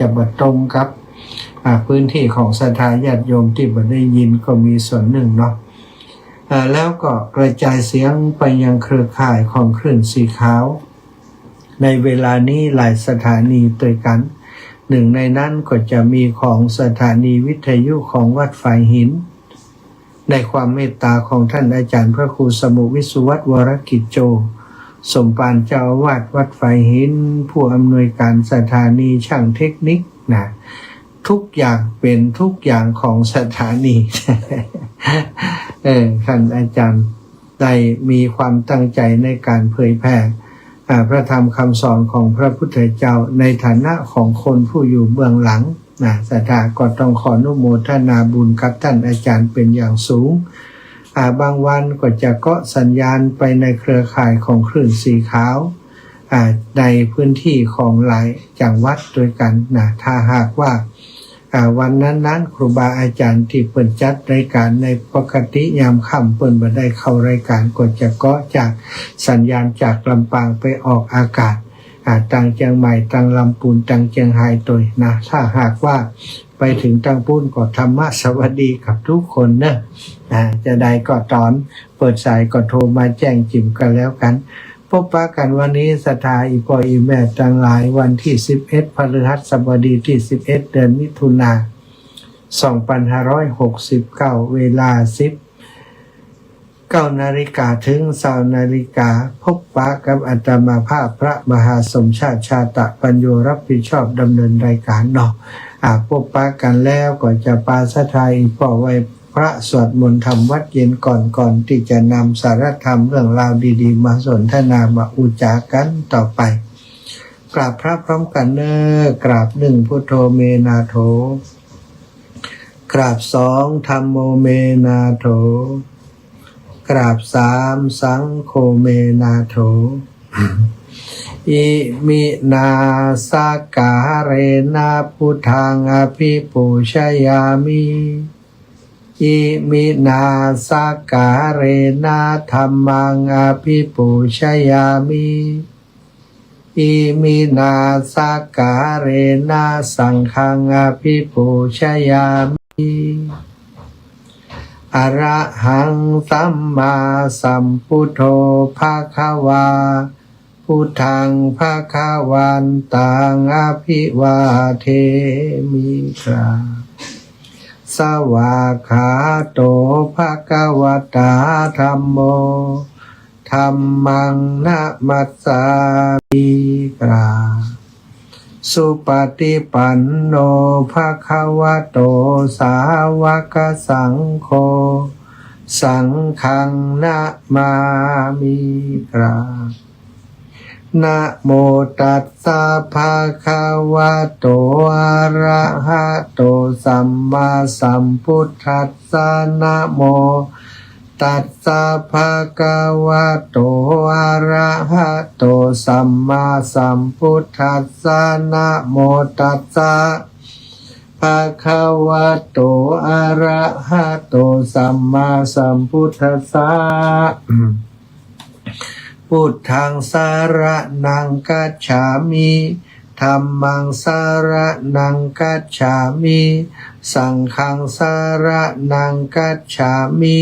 จะบ่ตรงกับพื้นที่ของศรัทธาญาติโยมที่บ่ได้ยินก็มีส่วนหนึ่งเนาะแล้วก็กระจายเสียงไปยังเครือข่ายของคลื่นสีขาวในเวลานี้หลายสถานีด้วยกันหนึ่งในนั้นก็จะมีของสถานีวิทยุของวัดฝายหินในความเมตตาของท่านอาจารย์พระครูสมุวิสุวัฒน์วรกิจโจสมภารเจ้าอาวาสวัดฝายหินผู้อำนวยการสถานีช่างเทคนิคนะทุกอย่างเป็นทุกอย่างของสถานี ท่านอาจารย์ได้มีความตั้งใจในการเผยแผ่พระธรรมคำสอนของพระพุทธเจ้าในฐานะของคนผู้อยู่เบื้องหลังศรัทธาก็ต้องขออนุโมทนาบุญกับท่านอาจารย์เป็นอย่างสูงบางวันก็จะเกาะสัญญาณไปในเครือข่ายของคลื่นสีขาวในพื้นที่ของหลายจังหวัดด้วยกันถ้าหากว่าวันนั้นครูบาอาจารย์ที่เปิดจัดรายการในปกติยามค่ำเปิดมาได้เข้ารายการก็จะเกาะจากสัญญาณจากลำปางไปออกอากาศตังเชียงใหม่ตังลำปูนตังเชียงไฮ้ตัวนะถ้าหากว่าไปถึงตังปูนก็ธรรมะสวัสดีกับทุกคนนะจะได้ก็ตอนเปิดสายก็โทรมาแจ้งจิ๋มกันแล้วกันพบปะกันวันนี้ศรัทธาอีพ่ออีแม่ทั้งหลายวันที่11พฤหัสบดีที่11เดือนมิถุนายน2569เวลา9 นาฬิกาถึง20 นาฬิกาพบปะกับอาตมาภาพพระมหาสมชาติชาตะปัญโยรับผิดชอบดำเนินรายการเนาะพบปะกันแล้วก็จะปาศรัทธาอีพ่อไว้พระสวดมนต์ธรรมวัดเย็นก่อนที่จะนำสารธรรมเรื่องราวดีๆมาสนทนามาอุจากันต่อไปกราบพระพร้อมกันเนอกราบ1พุทโธเมนาโถกราบ2ธัมโมเมนาโถกราบ3สังโฆเมนาโถอิมินาสกาเรนะพุทธังอภิปูชยามิอิมินาสกาเรนะธัมมังอภิปูชยามิอิมินาสกาเรนะสังฆังอภิปูชยามิอะระหังสัมมาสัมพุทโธภควาพุทธังภควันตังอภิวาเทมิกราสวากขาโตภควตาธัมโมธัมมังนะมัสสามิกราสุปฏิปันโนภควโตสาวกสังโฆสังฆังนะมามิกรานะโมตัสสะภะคะวะโตอะระหะโตสัมมาสัมพุทธัสสะนะโมตัสสะภะคะวะโตอะระหะโตสัมมาสัมพุทธัสสะนะโมตัสสะภะคะวะโตอะระหะโตสัมมาสัมพุทธัสสะพุทธังสารนังกัจฉามิธัมมังสารนังกัจฉามิสังฆังสารนังกัจฉามิ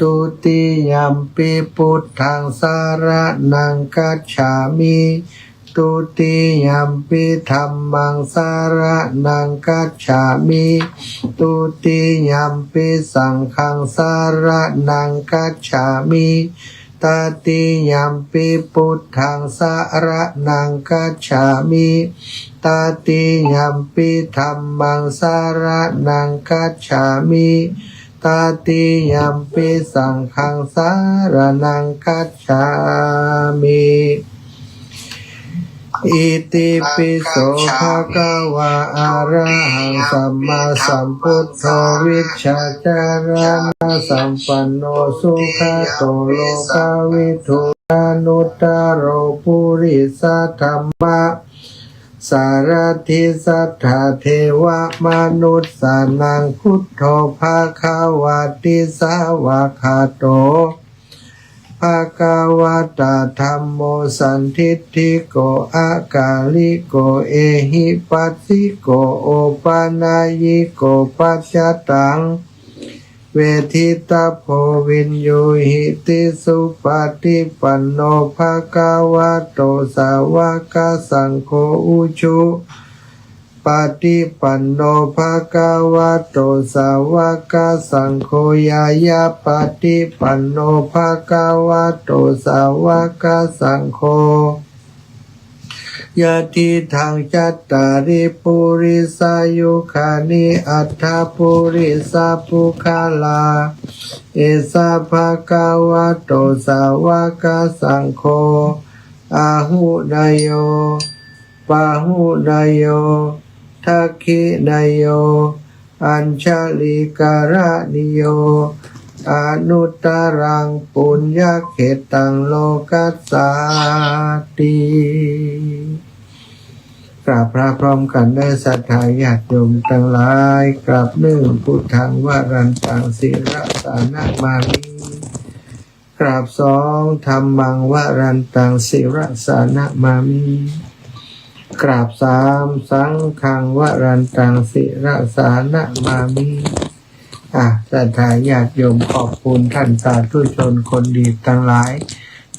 ตุติยัมปิพุทธังสารนังกัจฉามิตุติยัมปิธัมมังสารนังกัจฉามิตุติยัมปิสังฆังสารนังกัจฉามิตติยัมปิพุทธังสารนังกัจฉามิตติยัมปิธัมมังสารนังกัจฉามิตติยัมปิสังฆังสารนังกัจฉามิอิติปิโสภะคะวะอะระหังสัมมาสัมพุทโธวิชชาจารณะสัมปันโนสุขโตโลกวิทูอนุตตโรปุริสธัมมะสารทิสัทธาเทวมนุษย์สานังพุทโธภะคะวะติสาวะคาโต ภะคะวะตาธัมโมสันทิฏฐิโกอากาลิโกเอหิปัสสิโกโอปานายิโกปัจจตังเวทิตาโพวินโยหิติสุปฏิปันโนภะคะวะโตสาวกสังโฆอุชุปฏิปันโนภะคะวะโตสาวกสังโฆยายาปฏิปันโนภะคะวะโตสาวกสังโฆยะทิทังจัตตาริปุริสายุขานิอัตถปุริสาปุคาลาเอสาภะคะวะโตสาวกสังโฆอาหุนายโยปาหุนายโยทักขินายโยอัญชลิการะนิโยอนุตตรังปุญญเขตังโลกัสสาติกราบพระพร้อมกันได้ศรัทธาญาติโยมทั้งหลายกราบหนึ่งพุทธังวรันตังศิรสานะมามิกราบสองธัมมังวรันตังศิรสานะมามิกราบสามสังฆังวรันตังศิรสานะมามิศรัทธาญาติโยมขอบคุณท่านสาธุชนคนดีทั้งหลาย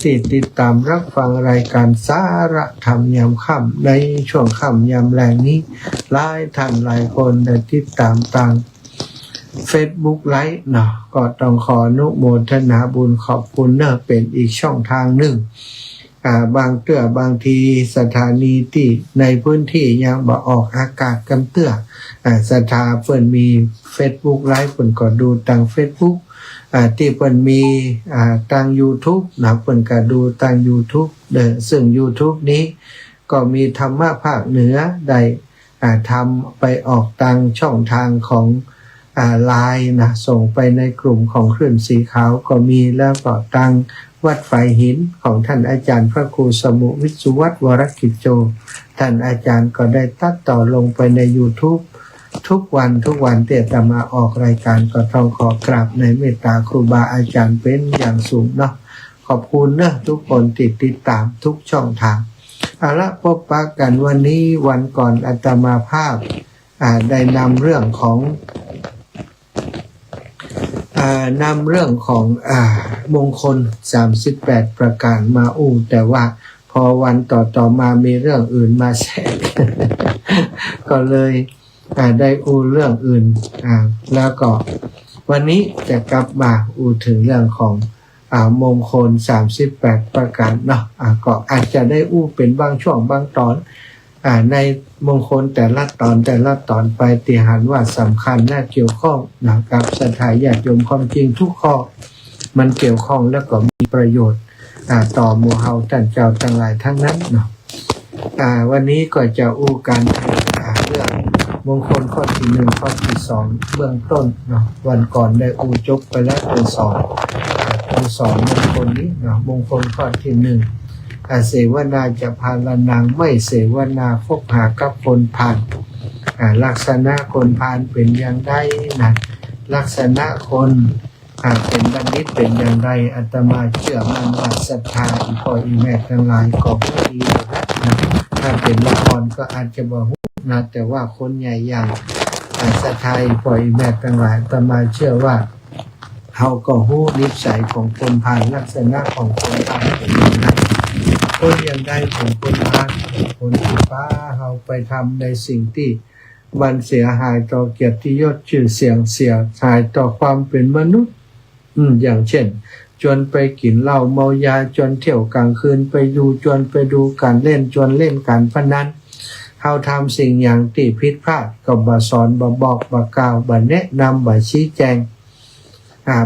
ที่ติดตามรับฟังรายการสาระธรรมยามค่ำในช่วงค่ำยามแรงนี้หลายท่านหลายคนได้ติดตามทาง Facebook ไลฟ์เนาะก็ต้องขออนุโมทนาบุญขอบคุณเนอะเป็นอีกช่องทางหนึ่งบางทีสถานีที่ในพื้นที่ยังบ่ออกอากาศกันเตื้อสถาเพิ่นมี Facebook ไลฟ์เพิ่นก็ดูทาง Facebookที่เพิ่นมีทาง YouTube นะเพิ่นก็ดูทาง YouTube ซึ่ง YouTube นี้ก็มีธรรมะภาคเหนือได้ทำไปออกทางช่องทางของไลน์นะส่งไปในกลุ่มของคลื่นสีขาวก็มีแล้วก็ทางวัดไฟหินของท่านอาจารย์พระครูสมุวิสุวัฒน์วรกิจโจท่านอาจารย์ก็ได้ตัดต่อลงไปใน YouTube ทุกวันที่จะมาออกรายการก็ต้องขอกราบในเมตตาครูบาอาจารย์เป็นอย่างสูงเนาะขอบคุณนะทุกคนติดตามทุกช่องทางเอาละพบปะกันวันนี้วันก่อนอาตมาภาพได้นำเรื่องของมงคล38ประการมาแต่ว่าพอวันต่อมามีเรื่องอื่นมาแทรก ก็เลยได้เรื่องอื่นแล้วก็วันนี้จะกลับมาถึงเรื่องของมงคล38ประการเนาะก็อาจจะได้เป็นบางช่วงบางตอนในมงคลแต่ละตอนไปติหันว่าสำคัญน่าเกี่ยวข้องกับศรัทธาญาติโยมความจริงทุกข้อมันเกี่ยวข้องแล้วก็มีประโยชน์ต่อหมู่เฮาท่านเจ้าทั้งหลายทั้งนั้นเนาะวันนี้ก็จะกันเรื่องมงคลข้อที่1ข้อที่2เบื้องต้นเนาะวันก่อนได้จบไปแล้วตัว2มงคลนี้เนาะมงคลข้อที่1เสวนาจะพาลนางไม่เสวนาคบหากับคนผ่านลักษณะคนผ่านเป็นอย่างไรนะลักษณะคนเป็นบัณฑิตเป็นอย่างไรอาตมาเชื่อมั่นว่าศรัทธาอีพ่ออีแม่ทั้งหลายก็ดีนะถ้าเป็นละครก็อาจจะบอกนะแต่ว่าคนใหญ่อย่างศรัทธาอีพ่ออีแม่ทั้งหลายอาตมาเชื่อว่าเขาก็รู้นิสัยของคนผ่านลักษณะของคนผ่านเป็นอย่างไรคนอย่างใดของคนผ่านคนที่ฟ้าเขาไปทำในสิ่งที่มันเสียหายต่อเกียรติยศชื่อเสียงเสียหายต่อความเป็นมนุษย์อย่างเช่นจนไปกินเหล้าเมายาจนเที่ยวกลางคืนไปจนไปดูการเล่นจนเล่นการพนันเขาทำสิ่งอย่างที่ผิดพลาดก็บ่สอนบ่บอกบ่กล่าวบ่แนะนำบ่ชี้แจง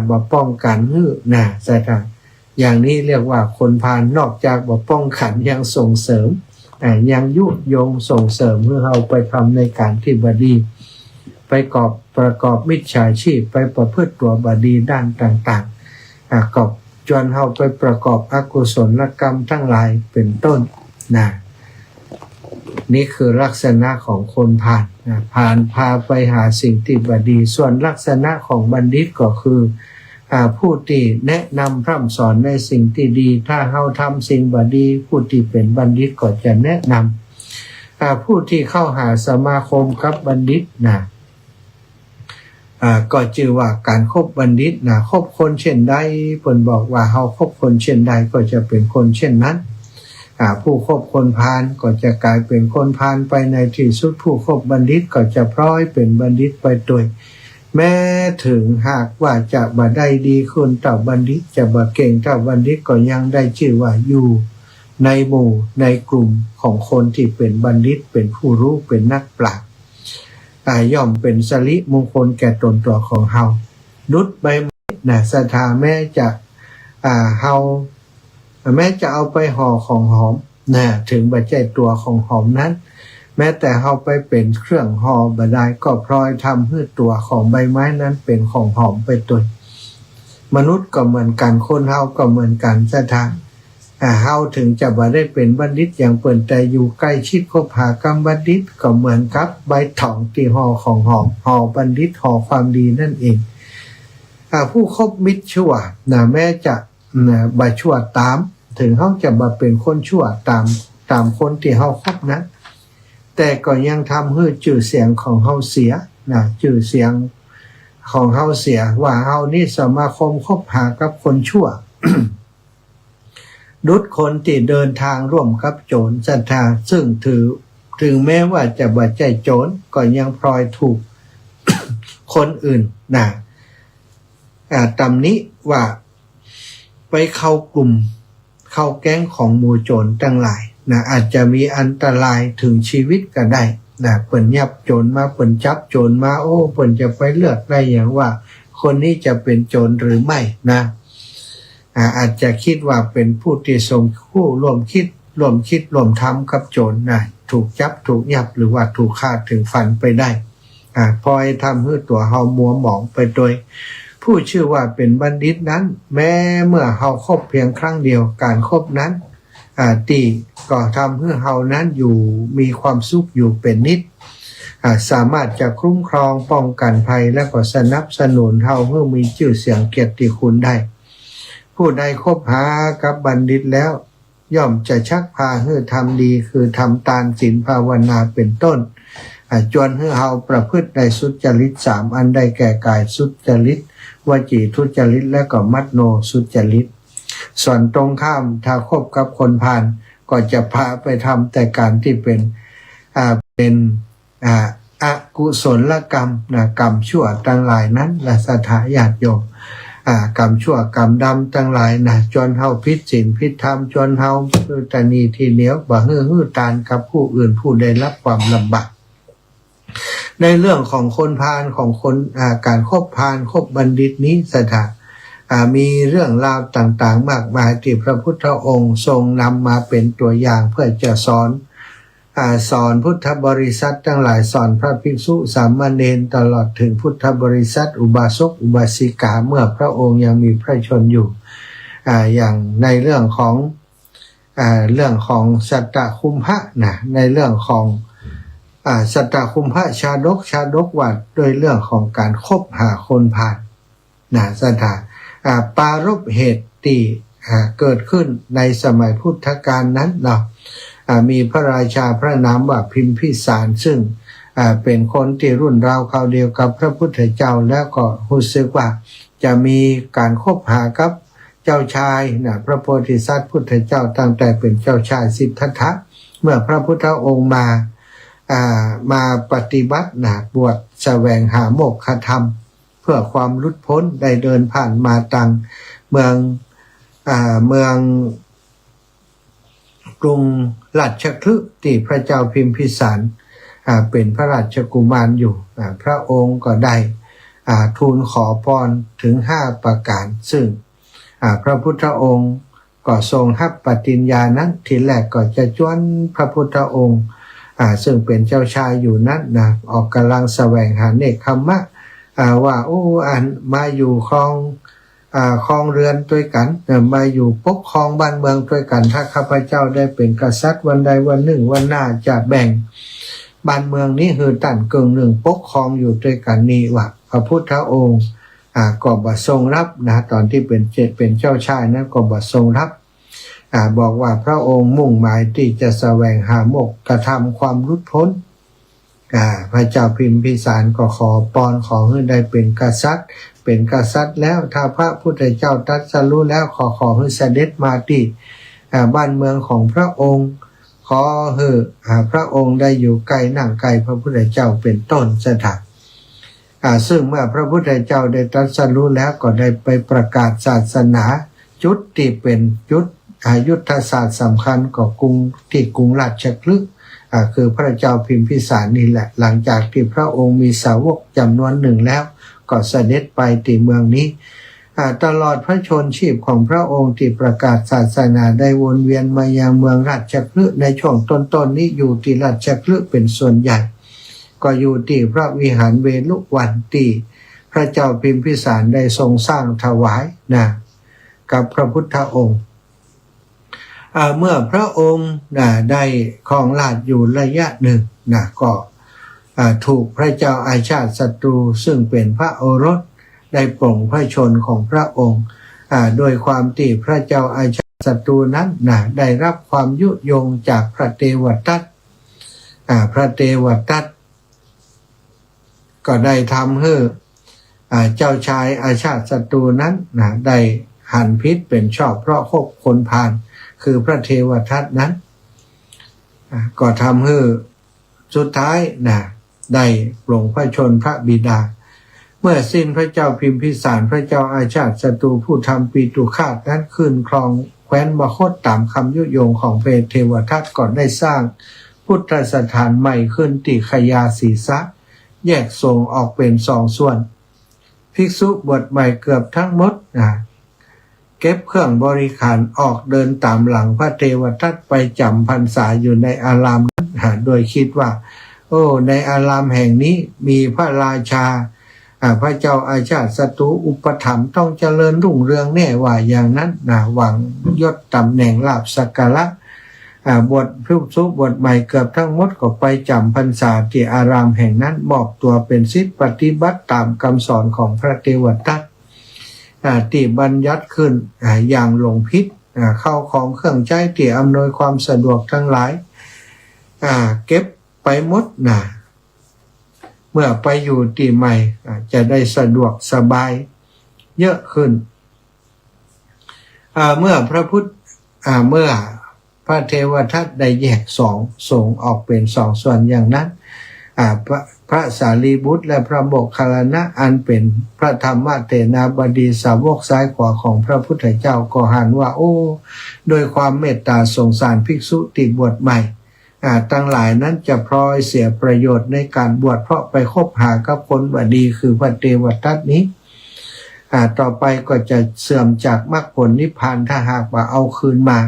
บ่ป้องกันใช่ครับอย่างนี้เรียกว่าคนพาลนอกจากบ่ป้องกันยังส่งเสริมยังยุยงส่งเสริมเพื่อเราไปทำในการที่บดีไปประกอบมิจฉาชีพไปประพฤติตัวบดีด้านต่างๆก็จนเราไปประกอบอกุศลกรรมทั้งหลายเป็นต้นนี่คือลักษณะของคนผ่านพาไปหาสิ่งที่บดีส่วนลักษณะของบัณฑิตก็คือ ผู้ที่แนะนำพร่ำสอนในสิ่งที่ดีถ้าเฮาทำสิ่งบ่ดีผู้ที่เป็นบัณฑิตก็จะแนะนำผู้ที่เข้าหาสมาคมกับบัณฑิตนะก็ชื่อว่าการคบบัณฑิตนะคบคนเช่นใดเพิ่นบอกว่าเฮาคบคนเช่นใดก็จะเป็นคนเช่นนั้นผู้คบคนพาลก็จะกลายเป็นคนพาลไปในที่สุดผู้คบบัณฑิตก็จะพลอยเป็นบัณฑิตไปด้วยแม้ถึงหากว่าจะบ่ได้ดีขึ้นเท่าบัณฑิตจะบ่เก่งเท่าบัณฑิตก็ยังได้ชื่อว่าอยู่ในหมู่ในกลุ่มของคนที่เป็นบัณฑิตเป็นผู้รู้เป็นนักปราชญ์ย่อมเป็นสิริมงคลแก่ตนตัวของเฮาดุจใบไม้นะศรัทธาแม้จะเฮาแม้จะเอาไปห่อของหอมนะถึงบ่ใช่ตัวของหอมนั้นแม้แต่เฮาไปเป็นเครื่องห่อบ่ได้ก็พลอยทำให้ตัวของใบไม้นั้นเป็นของหอมไปตัวมนุษย์ก็เหมือนกันคนเฮาก็เหมือนกันศรัทธาเฮาถึงจะบ่ได้เป็นบัณฑิตอย่างเปิ้นแต่อยู่ใกล้ชิดคบหากับบัณฑิตก็เหมือนกับใบถองที่ห่อของหอมห่อบัณฑิตห่อความดีนั่นเองผู้คบมิตรชั่วแม้จะบ่ชั่วตามถึงเฮาจะบ่เป็นคนชั่วตามคนที่เฮาคบนะแต่ก็ยังทำให้ชื่อเสียงของเฮาเสียชื่อเสียงของเฮาเสียว่าเฮานี่สมาคมคบหากับคนชั่ว ดุจคนที่เดินทางร่วมกับโจรศรัทธาซึ่งถึงแม้ว่าจะบ่ใช่โจรก็ยังพลอยถูก คนอื่นตำหนิว่าไปเข้ากลุ่มเข้าแก๊งของหมู่โจรทั้งหลายอาจจะมีอันตรายถึงชีวิตก็ได้เปิ่นยับโจรมาเปิ่นจับโจรมาโอ้เปิ่นจะไปเลือกได้อย่างว่าคนนี้จะเป็นโจรหรือไม่อาจจะคิดว่าเป็นผู้ที่ทรงคู่ร่วมคิดร่วมทำกับโจรถูกจับถูกยับหรือว่าถูกฆ่าถึงฟันไปได้พอให้ทำให้ตัวเฮามัวหมองไปโดยผู้ชื่อว่าเป็นบัณฑิตนั้นแม้เมื่อเฮาคบเพียงครั้งเดียวการคบนั้นตีก็ทำให้เฮานั้นอยู่มีความสุขอยู่เป็นนิดสามารถจะคุ้มครองป้องกันภัยและก็สนับสนุนเฮาให้มีชื่อเสียงเกียรติคุณได้ผู้ใดคบหากับบัณฑิตแล้วย่อมจะชักพาให้ทำดีคือทำทานศีลภาวนาเป็นต้นจวนให้เฮาประพฤติในสุจริต3อันได้แก่กายสุจริตวจีทุจริตและก็มัตโนสุจริตส่วนตรงข้ามถ้าคบกับคนพาลก็จะพาไปทำแต่การที่เป็นอกุศลกรรมกรรมชั่วทั้งหลายนั้นและศรัทธาญาติโยมกรรมชั่วกรรมดำทั้งหลายจนเฮาผิดศีลผิดธรรมจนเฮาตนีทีเหนียวบ่ฮื้อตานกับผู้อื่นผู้ได้รับความลำบากในเรื่องของคนพาลของคนการคบพาลคบบัณฑิตนี้ศรัทธามีเรื่องราวต่างๆมากมายที่พระพุทธองค์ทรงนำมาเป็นตัวอย่างเพื่อจะสอนพุทธบริษัททั้งหลายสอนพระภิกษุสามเณรตลอดถึงพุทธบริษัทอุบาสกอุบาสิกาเมื่อพระองค์ยังมีพระชนอยู่อย่างในเรื่องของสัตตคุมภะในเรื่องของสัตตคุมภะชาดกวัดโดยเรื่องของการคบหาคนพาลศรัทธาปารภเหตุที่เกิดขึ้นในสมัยพุทธกาลนั้นมีพระราชาพระนามว่าพิมพิสารซึ่งเป็นคนที่รุ่นราวคราวเดียวกับพระพุทธเจ้าแล้วก็รู้สึกว่าจะมีการคบหากับเจ้าชายพระโพธิสัตว์พุทธเจ้าตั้งแต่เป็นเจ้าชายสิทธัตถะเมื่อพระพุทธองค์มาปฏิบัติบวชแสวงหาโมกขธรรมเพื่อความหลุดพ้นได้เดินผ่านมาตังเมืองกรุงราชคฤห์ที่พระเจ้าพิมพิสารเป็นพระราชกุมารอยู่พระองค์ก็ได้ทูลขอพรถึง5ประการซึ่งพระพุทธองค์ก็ทรงรับปฏิญญานั้นทีแรกก็จะจวนพระพุทธองค์ซึ่งเป็นเจ้าชายอยู่นั้นออกกำลังแสวงหาเนกขัมมะว่ามาอยู่ครองเรือนด้วยกันมาอยู่ปกครองบ้านเมืองด้วยกันถ้าข้าพเจ้าได้เป็นกษัตริย์วันใดวันหนึ่งวันหน้าจะแบ่งบ้านเมืองนี้คือตั้นเกิงหนึ่งปกครองอยู่ด้วยกันนี้ว่าพระพุทธองค์ ก็บ่ทรงรับนะตอนที่เป็นเจ้าชายนั้นก็บ่ทรงรับบอกว่าพระองค์มุ่งหมายที่จะแสวงหาโมกขธรรมความรุดพ้นพระเจ้าพิมพิสารก็ขอปอนขอให้ได้เป็นกษัตริย์แล้วถ้าพระพุทธเจ้าตรัสรู้แล้วขอให้เสด็จมาที่บ้านเมืองของพระองค์ขอให้พระองค์ได้อยู่ใกล้นั่งใกล้พระพุทธเจ้าเป็นต้นสถานซึ่งเมื่อพระพุทธเจ้าได้ตรัสรู้แล้วก็ได้ไปประกาศศาสนาจุดที่เป็นจุดยุทธศาสตร์สำคัญของกรุงราชคฤห์คือพระเจ้าพิมพิสารนี่แหละหลังจากที่พระองค์มีสาวกจำนวนหนึ่งแล้วก็เสด็จไปที่เมืองนี้ตลอดพระชนชีพของพระองค์ที่ประกาศศาสนาได้วนเวียนมายังเมืองราชคฤห์ในช่วงต้นนี้อยู่ที่ราชคฤห์เป็นส่วนใหญ่ก็อยู่ที่พระวิหารเวฬุวันที่พระเจ้าพิมพิสารได้ทรงสร้างถวายกับพระพุทธองค์เมื่อพระองค์ได้ครองราชย์อยู่ระยะหนึ่งก็ถูกพระเจ้าอาชาติศัตรูซึ่งเป็นพระโอรสได้ปลงพระชนของพระองค์โดยความที่พระเจ้าอาชาติศัตรูนั้นได้รับความยุยงจากพระเทวทัตพระเทวทัตก็ได้ทำให้เจ้าชายอาชาติศัตรูนั้นได้หันพิษเป็นชอบเพราะคบคนพาลคือพระเทวทัตนั้นก็ทำให้สุดท้ายได้ปลงพระชนพระบิดาเมื่อสิ้นพระเจ้าพิมพิสารพระเจ้าอาชาติศัตรูผู้ทำปีตุฆาตนั้นขึ้นครองแคว้นมคธตามคำยุยงของพระเทวทัตก่อนได้สร้างพุทธสถานใหม่ขึ้นที่ขยาศีสะแยกส่งออกเป็น2 ส่วนภิกษุบวชใหม่เกือบทั้งหมดเก็บเครื่องบริขารออกเดินตามหลังพระเทวทัตไปจำพรรษาอยู่ในอารามนั้นโดยคิดว่าในอารามแห่งนี้มีพระราชาพระเจ้าอาชาติศัตรูอุปถัมภ์ต้องเจริญรุ่งเรืองแน่ว่าอย่างนั้นหวังยศตำแหน่งลาภสักการะบวชภิกษุบวชใหม่เกือบทั้งหมดก็ไปจำพรรษาที่อารามแห่งนั้นมอบตัวเป็นศิษย์ปฏิบัติตามคำสอนของพระเทวทัตที่บัญญัติขึ้นอย่างหลงพิษเข้าของเครื่องใช้ที่อำนวยความสะดวกทั้งหลายเก็บไปหมดเมื่อไปอยู่ที่ใหม่จะได้สะดวกสบายเยอะขึ้นเมื่อพระเทวทัตได้แยกส่งออกเป็น2 ส่วนอย่างนั้นพระสารีบุตรและพระโมคคัลลานะอันเป็นพระธรรมเถนาบดีสาวกซ้ายขวาของพระพุทธเจ้าก็หันว่าโดยความเมตตาสงสารภิกษุที่บวชใหม่ตั้งหลายนั้นจะพลอยเสียประโยชน์ในการบวชเพราะไปคบหากับคนบดีคือพระเทวทัตนี้ต่อไปก็จะเสื่อมจากมรรคผลนิพพานถ้าหากว่าเอาคืนมา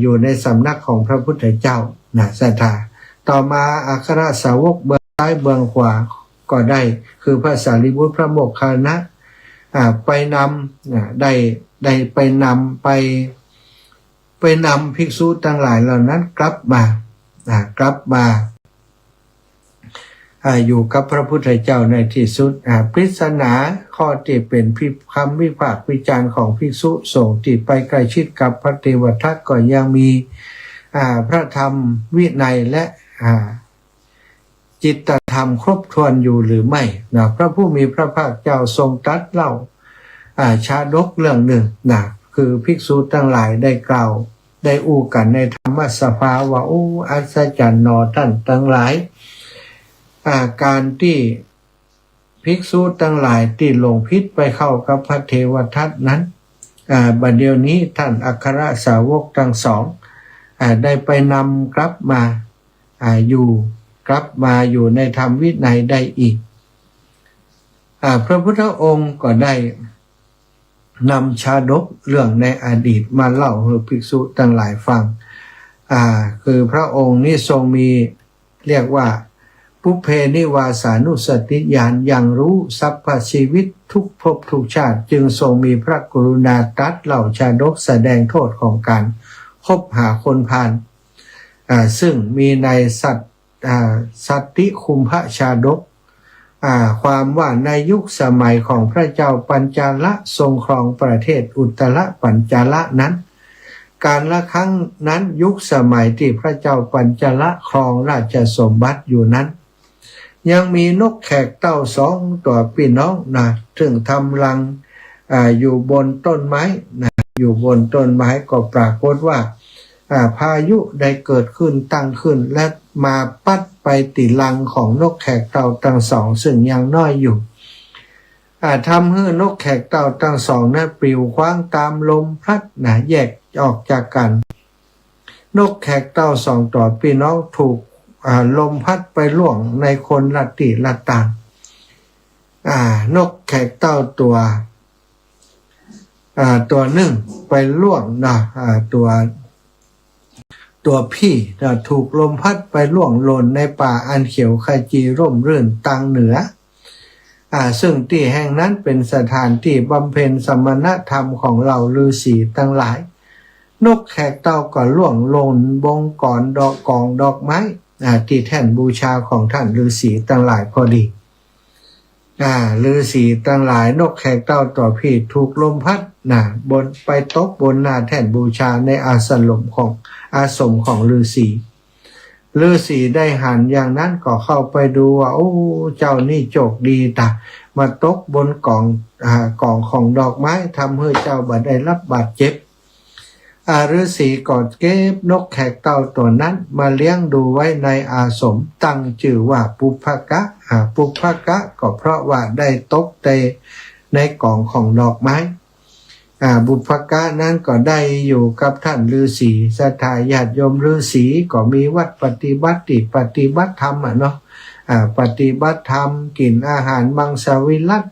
อยู่ในสำนักของพระพุทธเจ้าศรัทธาต่อมาอัครสาวกเบื้องซ้ายเบื้องขวาก็ได้คือพระสารีบุตรพระโมคคัลลานะไปนำได้ไปนำภิกษุทั้งหลายเหล่านั้นกลับมาอยู่กับพระพุทธเจ้าในที่สุดปริศนาข้อที่เป็นคำวิพากษ์วิจารณ์ของภิกษุสงฆ์ที่ไปใกล้ชิดกับพระเทวทัตก็ยังมีพระธรรมวินัยและจิตธรรมครบถ้วนอยู่หรือไม่พระผู้มีพระภาคเจ้าทรงตรัสเล่าชาดกเรื่องหนึ่งคือภิกษุทั้งหลายได้กล่าวได้อู้กันในธรรมสภาว่าอัศจรรย์หนอท่านทั้งหลายการที่ภิกษุทั้งหลายที่หลงพิษไปเข้ากับพระเทวทัตนั้นบัดเดี๋ยวนี้ท่านอัครสาวกทั้งสองได้ไปนำกลับมาอยู่ในธรรมวินัยได้อีกพระพุทธองค์ก็ได้นำชาดกเรื่องในอดีตมาเล่าให้ภิกษุทั้งหลายฟังคือพระองค์นี้ทรงมีเรียกว่าปุเพนิวาสานุสติญาณยังรู้สรรพชีวิตทุกภพทุกชาติจึงทรงมีพระกรุณาตรัสเล่าชาดกแสดงโทษของการคบหาคนพาลซึ่งมีในสัตติคุมพระชาดก ความว่าในยุคสมัยของพระเจ้าปัญจาละทรงครองประเทศอุตรปัญจาละนั้นการละครั้งนั้นยุคสมัยที่พระเจ้าปัญจาละครองราชสมบัติอยู่นั้นยังมีนกแขกเต้าสองตัวพี่น้องนะซึ่งทำรังอยู่บนต้นไม้นะอยู่บนต้นไม้ก็ปรากฏว่าพายุได้เกิดขึ้นตั้งขึ้นและมาปัดไปติดรังของนกแขกเต่าทั้งสองซึ่งยังน้อยอยู่ทำให้นกแขกเต่าทั้งสองนั้นปลิวคว้างตามลมพัดนะแยกออกจากกันนกแขกเต่าสองตัวพี่น้องถูกลมพัดไปล่วงในคนละทิศละทางนกแขกเต่าตัวหนึ่งไปล่วงนะตัวพี่ถูกลมพัดไปล่วงหล่นในป่าอันเขียวขจีร่มรื่นตังเหนือซึ่งที่แห่งนั้นเป็นสถานที่บำเพ็ญสมณธรรมของเหล่าฤาษีทั้งหลายนกแขกเต่าก็ล่วงหล่นบงก่อนดอกกองดอกไม้ที่แท่นบูชาของท่านฤาษีทั้งหลายพอดีฤาษีทั้งหลายนกแขกเต่าตัวพี่ถูกลมพัดบนไปตกบนหน้าแท่นบูชาในอาสมของฤาษีได้หันอย่างนั้นก็เข้าไปดูว่าโอ้เจ้านี่โชคดีมาตกบนกองของดอกไม้ทำให้เจ้าบ่ได้รับบาดเจ็บฤาษีก็เก็บนกแขกเต่าตัวนั้นมาเลี้ยงดูไว้ในอาสมตั้งชื่อว่าปุพพกะปุพพกะก็เพราะว่าได้ตกในกองของดอกไม้บุพกะนั้นก็ได้อยู่กับท่านฤาษีศรัทธาญาติโยมฤาษีก็มีวัดปฏิบัติธรรมเนาะปฏิบัติธรรมกินอาหารมังสวิรัติ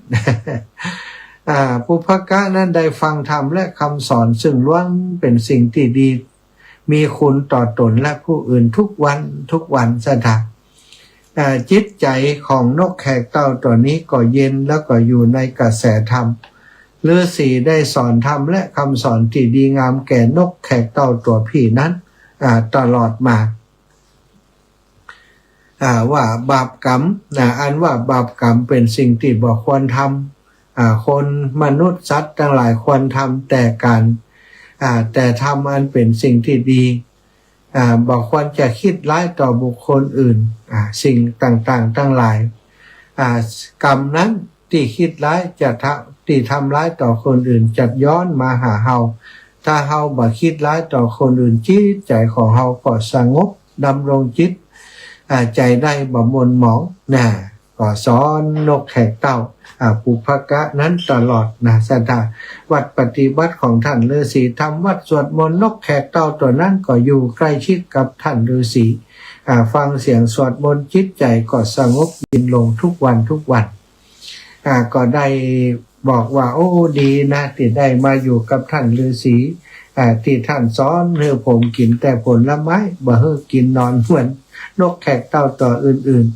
ปุพกะนั้นได้ฟังธรรมและคำสอนซึ่งล้วนเป็นสิ่งที่ดีมีคุณต่อตนและผู้อื่นทุกวันศรัทธาจิตใจของนกแขกเต่าตัวนี้ก็เย็นแล้วก็อยู่ในกระแสธรรมฤาษีได้สอนธรรมและคำสอนที่ดีงามแก่นกแขกเต่าตัวพี่นั้นตลอดมาว่าบาปกรรมอันว่าบาปกรรมเป็นสิ่งที่บ่ควรทำคนมนุษย์สัตว์ทั้งหลายควรทำแต่การแต่ทำอันเป็นสิ่งที่ดีบ่ควรจะคิดร้ายต่อบุคคลอื่นสิ่งต่างๆทั้งหลายกรรมนั้นที่คิดร้ายที่ทำร้ายต่อคนอื่นจะย้อนมาหาเฮาถ้าเฮาบ่คิดร้ายต่อคนอื่นจิตใจของเฮาก็สงบดำรงจิตใจได้บ่มนหมองก็สอนนกแขกเต่าปุพกะนั้นตลอดศรัทธาวัดปฏิบัติของท่านฤาษีทำวัดสวดมนต์นกแขกเต่าตัวนั้นก็อยู่ใกล้ชิดกับท่านฤาษีฟังเสียงสวดมนต์จิตใจก็สงบเย็นลงทุกวันก็ได้บอกว่าโอ้ดีนะที่ได้มาอยู่กับท่านฤาษีที่ท่านสอนให้ผมกินแต่ผลไม้บ่ให้กินนอนเหมือนนกแขกเต่าตัวอื่น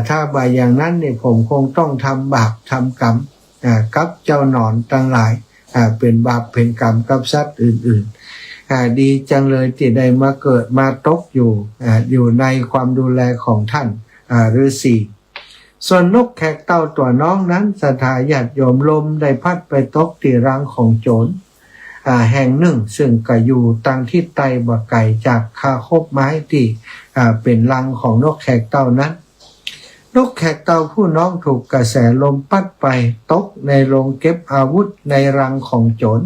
ถ้าบ่อย่างนั้นเนี่ยผมคงต้องทำบาปทำกรรมกับเจ้าหนอนทั้งหลายเป็นบาปเป็นกรรมกับสัตว์อื่นๆดีจังเลยที่ได้มาเกิดมาตกอยู่ในความดูแลของท่านฤาษีส่วนนกแขกเต่าตัวน้องนั้นศรัทธาญาติโยมลมได้พัดไปตกที่รังของโจรแห่งหนึ่งซึ่งก็อยู่ตั้งที่ไตบ่ไก่จากคาคบไม้ที่เป็นรังของนกแขกเต่านั้นนกแขกเต่าผู้น้องถูกกระแสลมพัดไปตกในโรงเก็บอาวุธในรังของโจร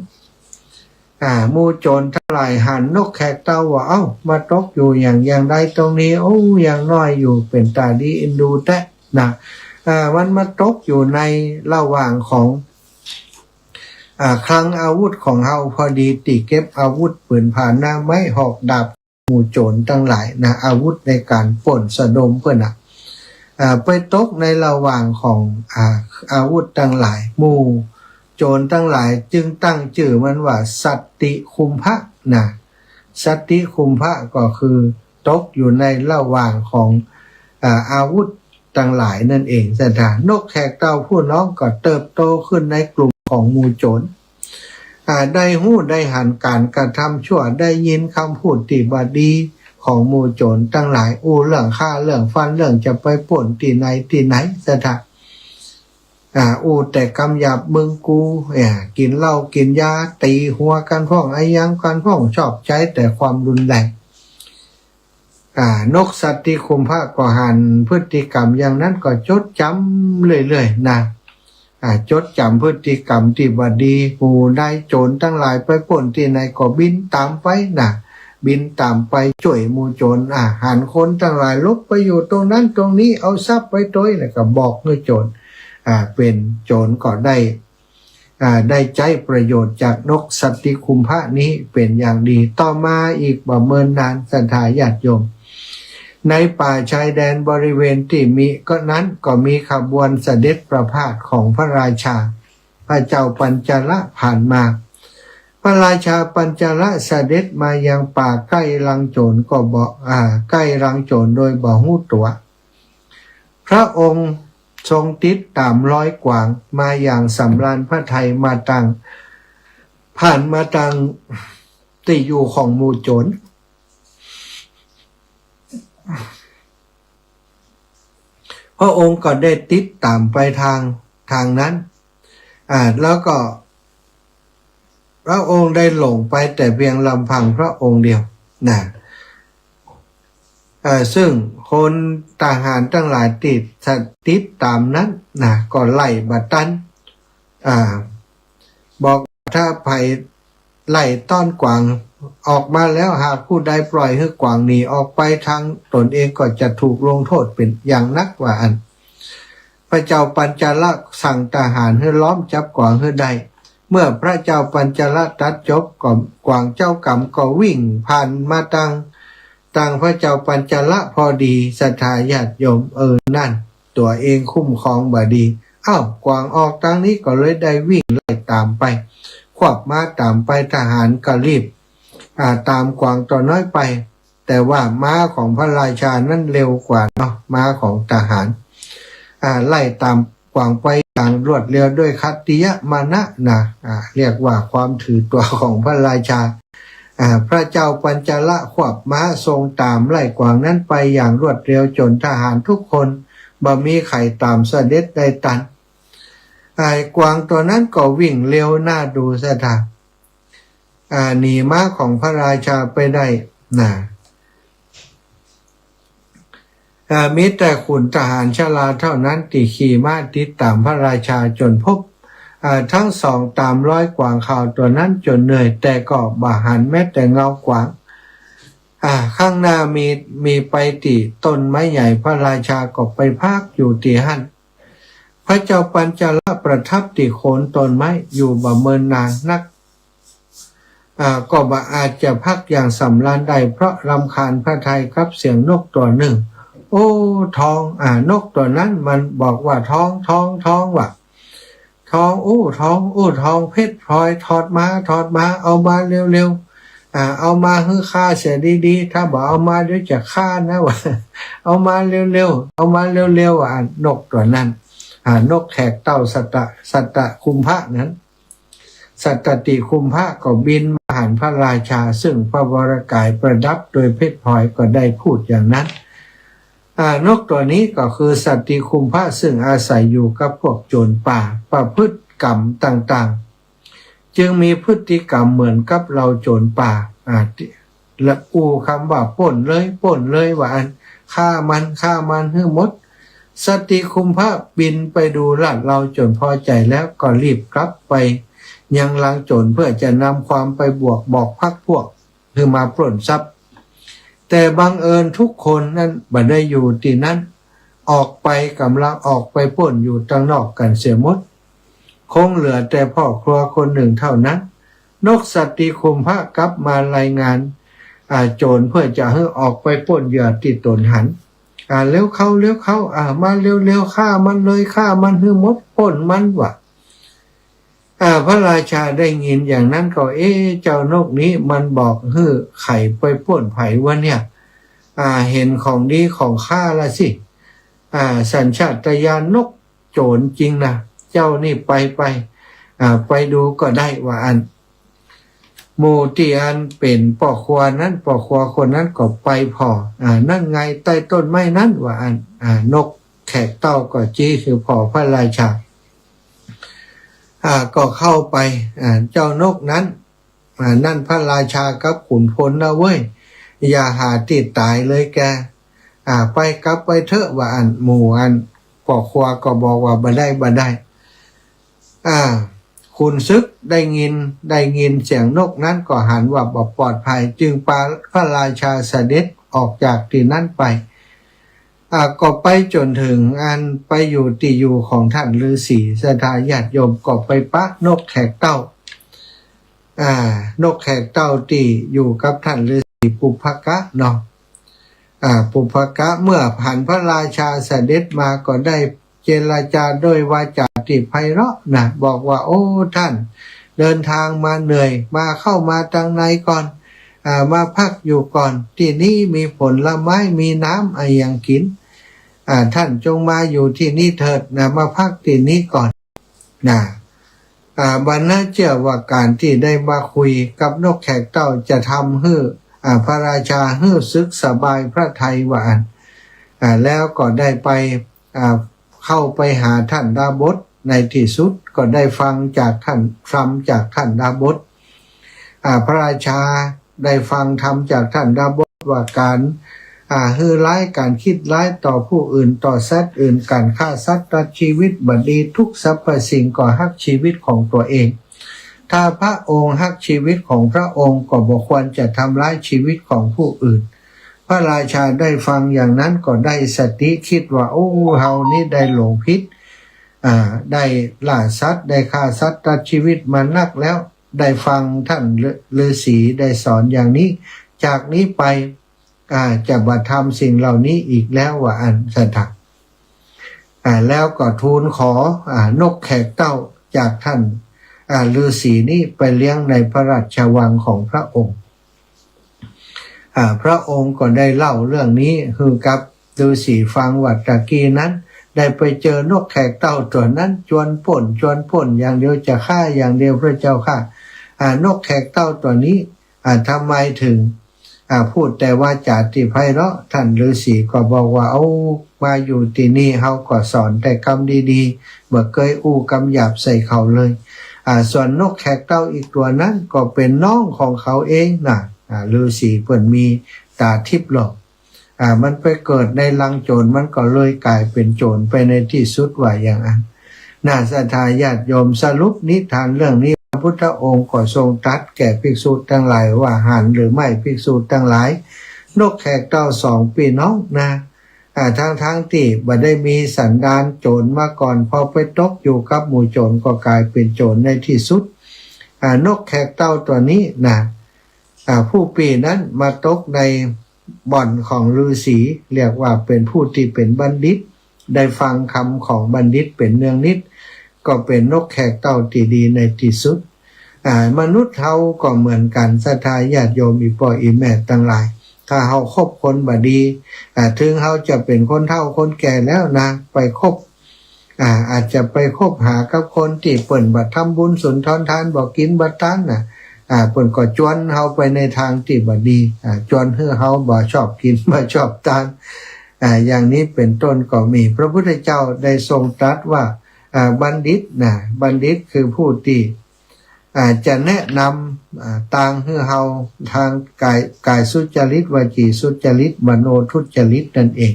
หมู่โจรทั้งหลายหันนกแขกเต่าว่ามาตกอยู่อย่างใดตรงนี้อย่างน้อยอยู่เป็นตาดีอินดูแต่มันมาตกอยู่ในระหว่างของคลังอาวุธของเฮาพอดีติเก็บอาวุธปืนผ่านหน้าไม้หอกดาบหมู่โจรทั้งหลายอาวุธในการป่นสะดมเพื่อนไปตกในระหว่างของอาวุธทั้งหลายหมู่โจรทั้งหลายจึงตั้งชื่อมันว่าสัตติคุมภะสัตติคุมภะก็คือตกอยู่ในระหว่างของอาวุธต่างหลายนั่นเองสถานนกแขกเต่าผู้น้องก็เติบโตขึ้นในกลุ่มของหมู่โจรได้หู้ได้หันการกระทำชั่วได้ยินคำพูดที่บดีของหมู่โจรทั้งหลายเรื่องฆ่าเรื่องฟันเรื่องจะไปป่นที่ไหนสถาน อู้แต่กำหยาบมึงกูกินเหล้ากินยาตีหัวกันพ่องไอ้ยังกันพ่องชอบใช้แต่ความรุนแรงนกสัตติคุมพระก็หันพฤติกรรมอย่างนั้นก็จดจำเรื่อยๆนะจดจำพฤติกรรมที่บดีหมู่นายโจรทั้งหลายไปปล้นที่ไหนก็บินตามไปนะบินตามไปช่วยหมู่โจรหันคนทั้งหลายลบไปอยู่ตรงนั้นตรงนี้เอาทรัพย์ไปตัวแล้วก็บอกให้โจรเป็นโจรก็ได้ใจประโยชน์จากนกสัตติคุมพระนี้เป็นอย่างดีต่อมาอีกบ่เมินนานศรัทธาญาติโยมในป่าชายแดนบริเวณที่มีก็นั้นก็มีขบวนเสด็จประพาสของพระราชาพระเจ้าปัญจละผ่านมาพระราชาปัญจละเสด็จมายังป่าใกล้รังโจรก็บอกใกล้รังโจรโดยบ่ฮู้ตัวพระองค์ทรงติดตามร้อยกวางมาอย่างสำราญพระทัยมาตังผ่านมาตังที่อยู่ของหมู่โจรพระองค์ก็ได้ติดตามไปทางนั้นแล้วก็พระองค์ได้หลงไปแต่เพียงลำพังพระองค์เดียวนะซึ่งคนทหารทั้งหลายติดตามนั้นนะก็ไล่บัดตันบอกถ้าไผ่ไล่ต้อนกวางออกมาแล้วหากผู้ใดปล่อยให้กวางหนีออกไปทางตนเองก็จะถูกลงโทษเป็นอย่างนักว่าอันพระเจ้าปัญจละสั่งทหารให้ล้อมจับกวางให้ได้เมื่อพระเจ้าปัญจละตัดจบกวางเจ้ากรรมก็วิ่งผ่านมาตังพระเจ้าปัญจละพอดีศรัทธาญาติโยมนั่นตัวเองคุ้มครองบ่ดีกวางออกทางนี้ก็เลยได้วิ่งไล่ตามไปขวับมาตามไปทหารก็รีบตามกวางตัวน้อยไปแต่ว่าม้าของพระราชานั้นเร็วกว่าเนาะม้าของทหารไล่ตามกวางไปอย่างรวดเร็วด้วยคัตติยมานะนะเรียกว่าความถือตัวของพระราชาพระเจ้าปัญจละขวับม้าทรงตามไล่กวางนั้นไปอย่างรวดเร็วจนทหารทุกคนบ่มีใครตามเสด็จได้ทันกวางตัวนั้นก็วิ่งเร็วหน้าดูซะท่าหนีม้าของพระราชาไปได้นะมีแต่ขุนทหารชราเท่านั้นที่ขี่ม้าติดตามพระราชาจนพบทั้งสองตามร้อยกวางข่าวตัวนั้นจนเหนื่อยแต่ก็บ่หันแม้แต่เงากวางข้างหน้ามีไปตีต้นไม้ใหญ่พระราชาก็ไปพักอยู่ที่หั่นพระเจ้าปัญจละประทับที่โคนต้นไม้อยู่บ่เมินนานนักก็บ่อาจจะพักอย่างสำราญได้เพราะรำคาญพระทัยครับเสียงนกตัวหนึ่งโอ้ท้องนกตัวนั้นมันบอกว่าท้องว่ะท้องท้องเพชรพลอยถอดมาเอามาเร็วเอามาให้ข้าเสียดีๆถ้าบอกเอามาเดี๋ยวจะฆ่านะวะเอามาเร็วๆนกตัวนั้นนกแขกเต่าสัตตคุมพระนั้นสัตตติคุมพระก็บินมาหาพระราชาซึ่งพระวรกายประดับโดยเพชรพลอยก็ได้พูดอย่างนั้นนกตัวนี้ก็คือสัตติคุมพระซึ่งอาศัยอยู่กับพวกโจรป่าประพฤติกรรมต่างๆจึงมีพฤติกรรมเหมือนกับเราโจรป่าและคำว่าป่นเลยว่าอันฆ่ามันให้หมดสัตติคุมพระบินไปดูลาดเราจนพอใจแล้วก็รีบกลับไปยังลังโจรเพื่อจะนำความไปบอกพักพวกคือมาปล้นทรัพย์แต่บังเอิญทุกคนนั้นบ่ได้อยู่ที่นั้นออกไปกำลังออกไปปล้นอยู่ข้างนอกกันเสียหมดคงเหลือแต่พ่อครัวคนหนึ่งเท่านั้นนกสัตติคุมพระกลับมารายงานโจรเพื่อจะให้ออกไปปล้นเหยื่อที่ตนหันเร็วเข้ามาเร็วฆ่ามันเลยฆ่ามันให้หมดปล้นมันว่ะพระราชาได้ยินอย่างนั้นก็เจ้านกนี้มันบอกให้ไข่ไปป่วนไผ่วะเนี่ยเห็นของดีของข้าละสิสัญชาตญาณนกโจรจริงนะเจ้านี่ไปดูก็ได้ว่าอันหมู่ที่อันเป็นป่อครัวคนนั้นก็ไปพอนั่นไงใต้ต้นไม้นั้นว่าอันนกแขกเต้าก็จี้คือพอพระราชา ก็เข้าไปเจ้านกนั้นนั่นพระราชากับขุนพลนะเว้ยอย่าหาติดตายเลยแกไปกลับไปเถอะว่าหมู่ปอกควาก็บอกว่าบ่ได้คุณซึกได้ยินเสียงนกนั้นก็หันว่าบ่ปลอดภัยจึงพระราชาเสด็จออกจากที่นั้นไปก็ไปจนถึงไปอยู่ที่อยู่ของท่านฤาษีศรัทธาญาติโยมก็ไปปะนกแขกเต้านกแขกเต้าที่อยู่กับท่านฤาษีปุพกะเนาะปุพกะเมื่อผ่านพระราชาเสด็จมาก็ได้เจรจาด้วยวาจาที่ไพเราะนะบอกว่าโอ้ท่านเดินทางมาเหนื่อยมาเข้ามาทางในก่อนมาพักอยู่ก่อนที่นี่มีผลไม้มีน้ำอะไรอย่างกินท่านจงมาอยู่ที่นี่เถิดนะมาพักที่นี้ก่อนนะบรรณาเชื่อว่าการที่ได้มาคุยกับนกแขกเต้าจะทำให้พระราชาให้ซึกสบายพระทัยว่าแล้วก็ได้ไปเข้าไปหาท่านดาบสในที่สุดก็ได้ฟังจากท่านดาบสพระราชาได้ฟังธรรมจากท่านดาบสว่าการฮือร้ายการคิดร้ายต่อผู้อื่นต่อสัตว์อื่นการฆ่าสัตว์ตัดชีวิตบัดดีทุกสรรพสิ่งก็ฮักชีวิตของตัวเองถ้าพระองค์ฮักชีวิตของพระองค์ก็บ่ควรจะทำร้ายชีวิตของผู้อื่นพระราชาได้ฟังอย่างนั้นก็ได้สติคิดว่าโอ้เฮานี่ได้หลงผิดได้ล่าสัตว์ได้ฆ่าสัตว์ตัดชีวิตมานักแล้วได้ฟังท่านฤาษีได้สอนอย่างนี้จากนี้ไปจะบัทำสิ่งเหล่านี้อีกแล้วว่าสถักแล้วก็ทูลขอนกแขกเต้าจากท่านฤาษีนี้ไปเลี้ยงในพระราชวังของพระองค์พระองค์ก็ได้เล่าเรื่องนี้คือกับฤาษีฟังว่าตะกี้นั้นได้ไปเจอนกแขกเต้าตัวนั้นจวนป่นอย่างเดียวจะฆ่าอย่างเดียวพระเจ้าค่ะนกแขกเต้าตัวนี้ทำไมถึงพูดแต่ว่าจาติไพเราะท่านฤาษีก็บอกว่าเอามาอยู่ที่นี่เฮาก็สอนแต่คำดีๆบ่เคยอู้คำหยาบใส่เขาเลยส่วนนกแขกเต้าอีกตัวนั้นก็เป็นน้องของเขาเองนะฤาษีเพิ่นมีตาทิพย์หรอกมันไปเกิดในลังโจรมันก็เลยกลายเป็นโจรไปในที่สุดว่าอย่างนั้นน่าศรัทธาญาติโยมสรุปนิทานเรื่องนี้พระพุทธองค์ก็ทรงตรัสแก่ภิกษุทั้งหลายว่าหันหรือไม่ภิกษุทั้งหลายนกแขกเต้าสองพี่น้องนะทั้งที่บ่ได้มีสันดานโจรมาก่อนพอไปตกอยู่กับหมู่โจรก็กลายเป็นโจรในที่สุดนกแขกเต้าตัวนี้นะผู้ปีนั้นมาตกในบ่อนของฤาษีเรียกว่าเป็นผู้ที่เป็นบัณฑิตได้ฟังคำของบัณฑิตเป็นเนืองนิดก็เป็นนกแขกเต้าที่ดีในที่สุดมนุษย์เฮาก็เหมือนกันศรัทธาญาติโยมอีพ่ออีแม่ทั้งหลายถ้าเฮาคบคนบ่ดีถึงเฮาจะเป็นคนเฒ่าคนแก่แล้วนะไปคบอาจจะไปคบหากับคนที่เปิ่นบ่ทำบุญสุนทรทานบ่กินบ่ทานน่ะเปิ่นก็จวนเฮาไปในทางที่บ่ดีจวนให้เฮาบ่ชอบกินบ่ชอบทานอย่างนี้เป็นต้นก็มีพระพุทธเจ้าได้ทรงตรัสว่าบัณฑิตนะบัณฑิตคือผู้ที่จะแนะนำต่างให้เฮาทางกายสุจริตวจีสุจริตมโนทุจริตนั่นเอง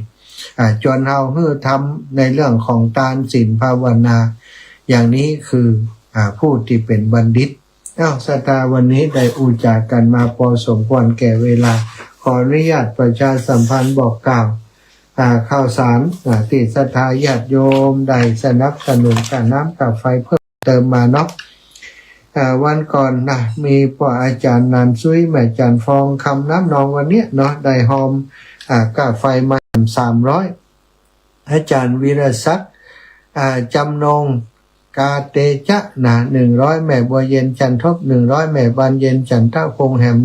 จนเฮาให้ทำในเรื่องของทานศีลภาวนาอย่างนี้คือผู้ที่เป็นบัณฑิตศรัทธาวันนี้ได้อุจากันมาพอสมควรแก่เวลาขออนุญาตประชาสัมพันธ์บอกกล่าวข่าวสารที่ศรัทธาญาติโยมได้สนับสนุนการน้ำกับไฟเพิ่มเติมมาเนาะวันก่อนนะมีพ่ออาจารย์นันซุยแม่อาจารย์ฟองคำน้ำนองวันเนี้ยเนาะได้หอมกาไฟมา300อาจารย์วีรศักดิ์จำนงกาเตจะนะ100แม่บัวเย็นจันทบ100แม่บานเย็นจันทพงแหม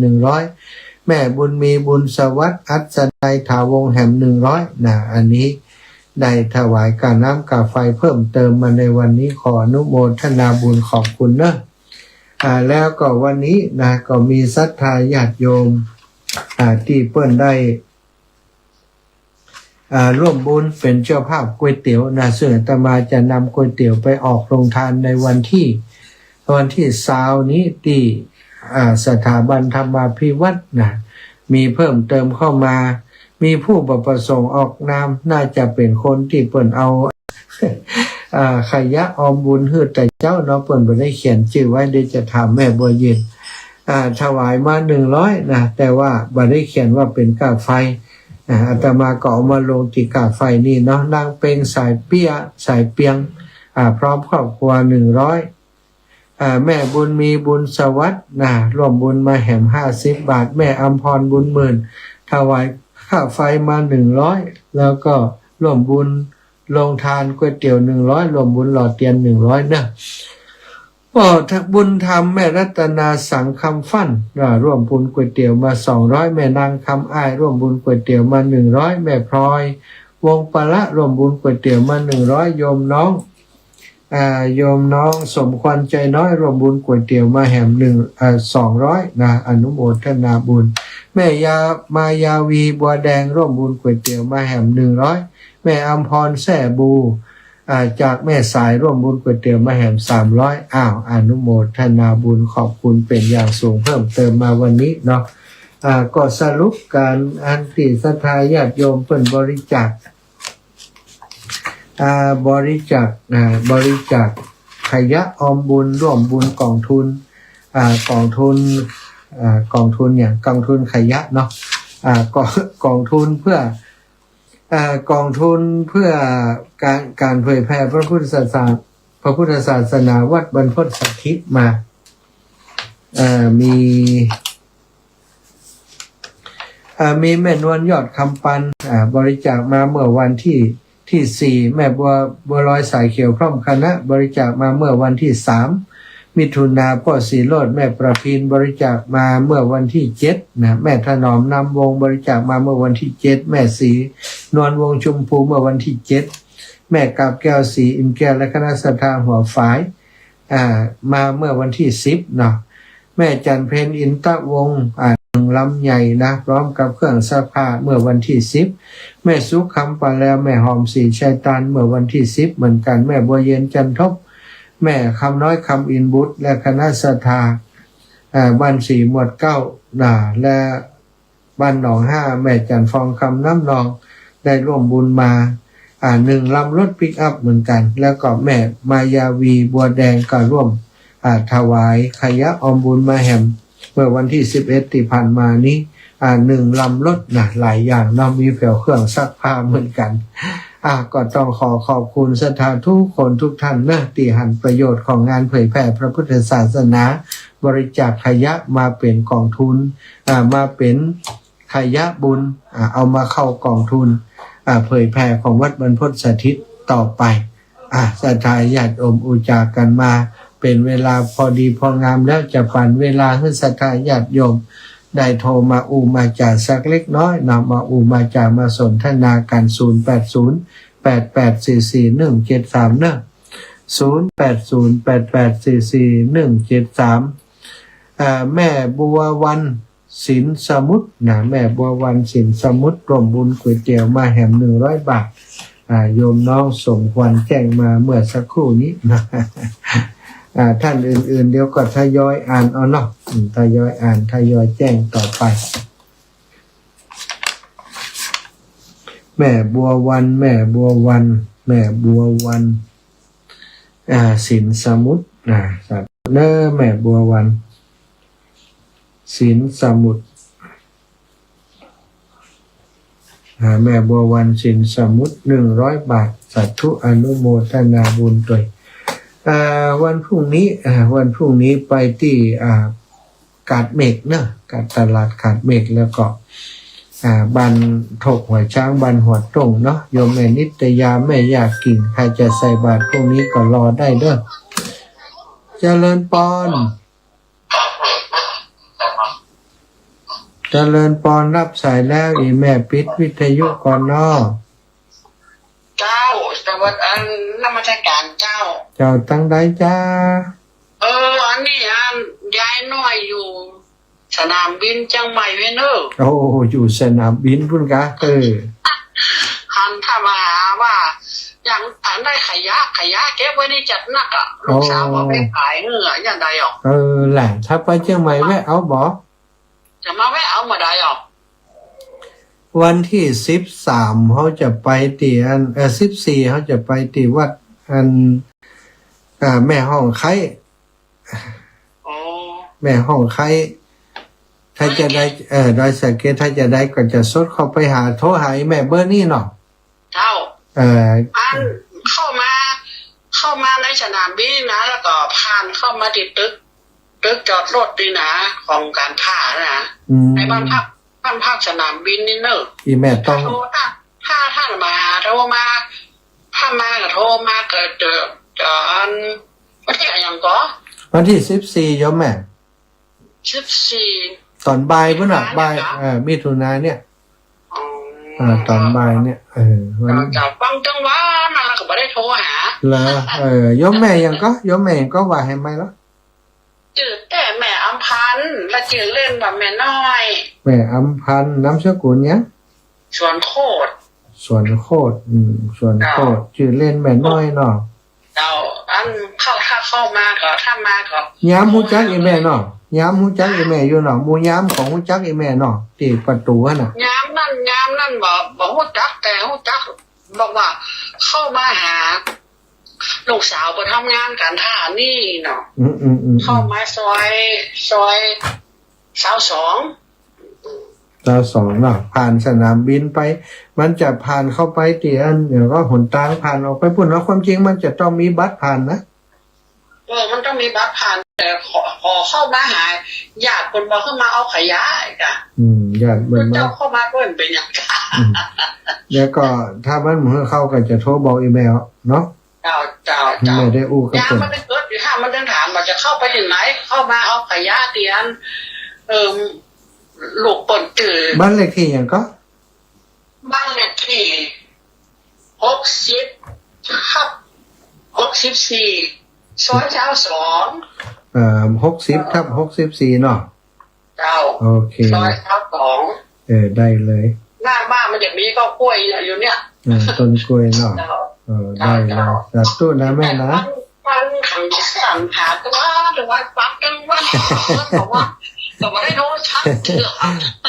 100แม่บุญมีบุญสวัสดิ์อัศนัยถาวงแหม100นะอันนี้ได้ถวายการน้ำกาไฟเพิ่มเติมมาในวันนี้ขออนุโมทนาบุญขอบคุณเนอะแล้วก็วันนี้นะก็มีศรัทธาญาติโยมที่เปิ้นได้ ร่วมบุญเป็นเจ้าภาพก๋วยเตี๋ยวนะซึ่งอาตมาจะนำก๋วยเตี๋ยวไปออกโรงทานในวันที่20นี้ที่สถาบันธรรมาภิวัตน์นะมีเพิ่มเติมเข้ามามีผู้ประสงค์ออกนามน่าจะเป็นคนที่เปิ่นเอาขยะออมบุญฮืดแต่เจ้าเนาะเปิ่นบ่ได้เขียนชื่อไว้ได้จะถามแม่บัวเย็นถวายมา100นะแต่ว่าบ่ได้เขียนว่าเป็นค่าไฟอาตมาก็เอามาลงที่ค่าไฟนี่เนาะนางเป็งสายเปียงพร้อมครอบครัว100แม่บุญมีบุญสวัสดิ์นะร่วมบุญมาแหม50 บาทแม่อัมพรบุญหมื่นถวายค่าไฟมา100แล้วก็ร่วมบุญลงทานก๋วยเตี๋ยว100ร่วมบุญหล่อเทียน100นะทักบุญธรรมแม่รัตนาสังคำฟั่นร่วมบุญก๋วยเตี๋ยวมา200แม่นางคำอ้ายร่วมบุญก๋วยเตี๋ยวมา100แม่พลอยวงปะละร่วมบุญก๋วยเตี๋ยวมา100โยมน้องสมควรใจน้อยร่วมบุญก๋วยเตี๋ยวมาแหม200นะอนุโมทนาบุญแม่มายาวีบัวแดงร่วมบุญก๋วยเตี๋ยวมาแหม100แม่อัมพรแซ่บูจากแม่สายร่วมบุญก๋วยเตี๋ยวมาแหม300อนุโมทนาบุญขอบคุณเป็นอย่างสูงเพิ่มเติมมาวันนี้เนาะก็สรุปการอันที่ศรัทธาญาติโยมเพิ่นบริจาคขยะออมบุญร่วมบุญกองทุนกองทุนอย่างกองทุนขยะเนาะกองทุนเพื่อการเผยแพร่พระพุทธศาสนาวัดบรรพตสถิตมามีแม่นวลยอดคำปันบริจาคมาเมื่อวันที่4แม่บัวลอยสายเขียวพร้อมคณะบริจาคมาเมื่อวันที่3มิถุนาพ่อศรีโรจน์แม่ประพินบริจาคมาเมื่อวันที่7นะแม่ถนอมนำวงบริจาคมาเมื่อวันที่7แม่ศรีนวลวงชมพูเมื่อวันที่7แม่กาบแก้วศรีอินแก้วและคณะศรัทธาหัวฝายมาเมื่อวันที่10เนาะแม่จันเพ็ญอินตะวงลำใหญ่นะพร้อมกับเครื่องซักผ้าเมื่อวันที่10แม่สุขคำปาแล้วแม่หอมสีชัยตานเมื่อวันที่10เหมือนกันแม่บัวเย็นจันทบแม่คำน้อยคำอินบุตรและคณะศรัทธาบ้านสีหมวดเก้าและบ้านหนอง5แม่จันฟองคำน้ำนองได้ร่วมบุญมา1 ลำรถปิกอัพเหมือนกันแล้วก็แม่มายาวีบัวแดงก็ร่วมถวายขยะออมบุญมาแหมเมื่อวันที่11ที่ผ่านมานี้1 ลำรถหลายอย่างเรามีแผ่วเครื่องซักผ้าเหมือนกันก็ต้องขอบคุณศรัทธาทุกคนทุกท่านนะที่หันประโยชน์ของงานเผยแผ่พระพุทธศาสนาบริจาคขยะมาเป็นกองทุนมาเป็นขยะบุญเอามาเข้ากองทุนเผยแผ่ของวัดบรรพตสถิตต่อไปศรัทธาญาติโยมอุจากันมาเป็นเวลาพอดีพองามแล้วจะปั่นเวลาให้ศรัทธาญาติโยมได้โทรมามาจากสักเล็กน้อยนำมาจากมาสนทนากัน0808844173นะ0808844173แม่บัววันสินสมุทรแม่บัววันสินสมุทรร่วมบุญก๋วยเตี๋ยวมาแหม100 บาทโยมน้องสมควรแจ้งมาเมื่อสักครู่นี้นะท่านอื่นๆเดี๋ยวก็ทยอยอ่านเอาเนาะทยอยแจ้งต่อไปแม่บัววันสินสมุทรสัตว์เน้อแม่บัววันสินสมุทรแม่บัววันสินสมุทร100 บาทสาธุอนุโมทนาบุญด้วยวันพรุ่งนี้ไปที่กาดเมฆนะกาดตลาดกาดเมฆแล้วก็บันถกหัวช้างบันหัวตรงเนาะโยมแม่นิตยาแม่อยากกินใครจะใส่บาตรพรุ่งนี้ก็รอได้เด้อเจริญปอนรับสายแล้วอีแม่ปิดวิทยุก่อนเนาะเจ้าสวัสดีนมัสการเจ้าตั้งใดจ้าอันนี้ยายน้อยอยู่สนามบินจังใหม่เว้ยเนอะอยู่สนามบินพุ่นกะ หันถ้ามาหาว่าอย่างอันได้ขยะเก็บไว้ในจัดนักอ่ะลูกสาวบอกไม่ขายเหงื่ออย่างใดหรอก แหละถ้าไปเชียงใหม่แวะเอาบ่ จะมาแวะเอามาได้หรอก วันที่13เขาจะไปตีอัน14เขาจะไปตีวัดอันแม่ห้องไข่ โอ้ แม่ห้องไข่ถ้าจะได้ดอยสะเก็ดถ้าจะได้ก็จะสดเข้าไปหาโทรหาแม่เบอร์นี่เนาะ เจ้า อันเข้ามาในสนามบินนะแล้วก็ผ่านเข้ามาที่ตึกจอดรถดีนะของการผ่านะในบ้านพักสนามบินนี่เนอะ อีแม่ต้อง โทรถ้าท่านมาโทรมาถ้ามาก็โทรมาเกิดเจออันวันที่อย่างก็ วันที่14ยมแม่ 14 ตอนบ่ายพุ่นน่ะบ่ายมิถุนาเนี่ยตอนบ่ายเนี่ยวัน จากฟังจังหวะนั่นแล้วก็ไม่ได้โทรหา แล้วยมแม่ยังก็ว่าให้ไหมล่ะ จืดแต่แม่อำพันธ์และจืดเล่นแบบแม่น้อย แม่อำพันธ์นามสกุลเนี่ย สวนโคตร สวนโคตรสวนโคตรชื่อเล่นแม่น้อยเนาะ เราอันถ้าเข้ามาก็ถ้ามาก็ ย้ำฮู้จักอีแม่เนาะย้ำฮู้จักอีแม่อยู่เนาะหมู่ย้ำของฮู้จักอีแม่เนาะที่ประตูน่ะ ยามนั่นบอกฮู้จักแต่ฮู้จักบอกว่าเข้ามาหาลูกสาวไปทำงานการทหารนี่เนาะเข้ามาซอยสาวสอง เราสองเนาะผ่านสนามบินไปมันจะผ่านเข้าไปเตียนเดี๋ยวก็หนทางผ่านออกไปพุ่นแล้วความจริงมันจะต้องมีบัตรผ่านนะ มันต้องมีบัตรผ่านแต่ขอเข้ามาหาญาติคนบอกเข้ามาเอาขยะอีกอ่ะ ญาติเบิ่น เจ้า มา เข้ามาเพิ่นเป็นอย่างไร แล้วก็ถ้ามันเหมือนเข้าก็จะโทรบอกอีเมลเนาะ เจ้า ไม่ได้อู้กับ ยาม เพิ่น มันเกิดอยู่ถ้ามันเดินถามว่าจะเข้าไปถึงไหนเข้ามาเอาขยะเตียนลูกเปิดจืด บ้านเลขที่หยังก็ บ้านเลขที่60/64ซอยเจ้า2 60/64เนาะ เจ้า โอเค ซอยเจ้า2ได้เลย หน้าบ้านมันจะมีก็กล้วยอยู่เนี่ย ต้นกล้วยเนาะ เจ้า ได้เลยสาธุนะแม่นะ ฟังขังสั่นหาตัวปักจังว่าแต่ว่าได้โทรชัดเถอะ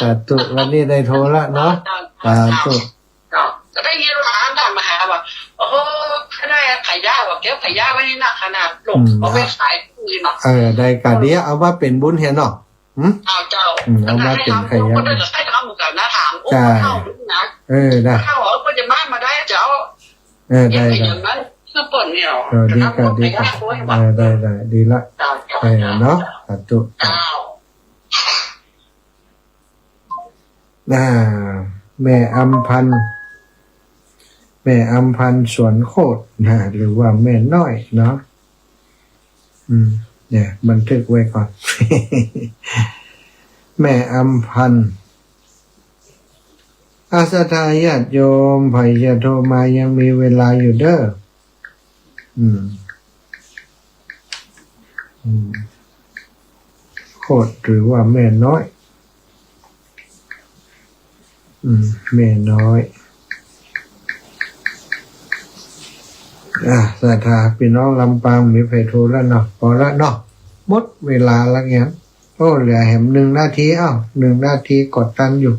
สาธุวันนี้ได้โทรละเนาะสาธุ จะได้ยินร้านทำมาหาว่าโอ้ถ้าได้ขายยาแบบเก็บขายยาไว้นี่นะขนาดหลงเอาไปขายคืนเนาะ ได้กะเดียวเอาว่าเป็นบุญเห็นเนาะ เจ้า เอามาเป็นขยะ ก็ได้ให้ทำเหมือนกันนะถามโอ้เข้านะ ได้ เข้าก็จะบ้านมาได้เจ้า ได้ อย่างนั้นคือเปิดเนี่ย ดีค่ะดีค่ะได้ดีละเนาะสาธุแม่อำพันธ์สวนโคตรหรือว่าแม่น้อยเนาะเนี่ยบันทึกไว้ก่อน แม่อำพันธ์อาสทาญาติโยมไผจะโทรมายังมีเวลาอยู่เด้อโคตรหรือว่าแม่น้อยแม่น้อยศรัทธาพี่น้องลำปางมีไฟโทรแล้วเนาะพอแล้วเนาะหมดเวลาแล้วเงี้ยเหลือแหม1 นาที1 นาทีกดตันอยู่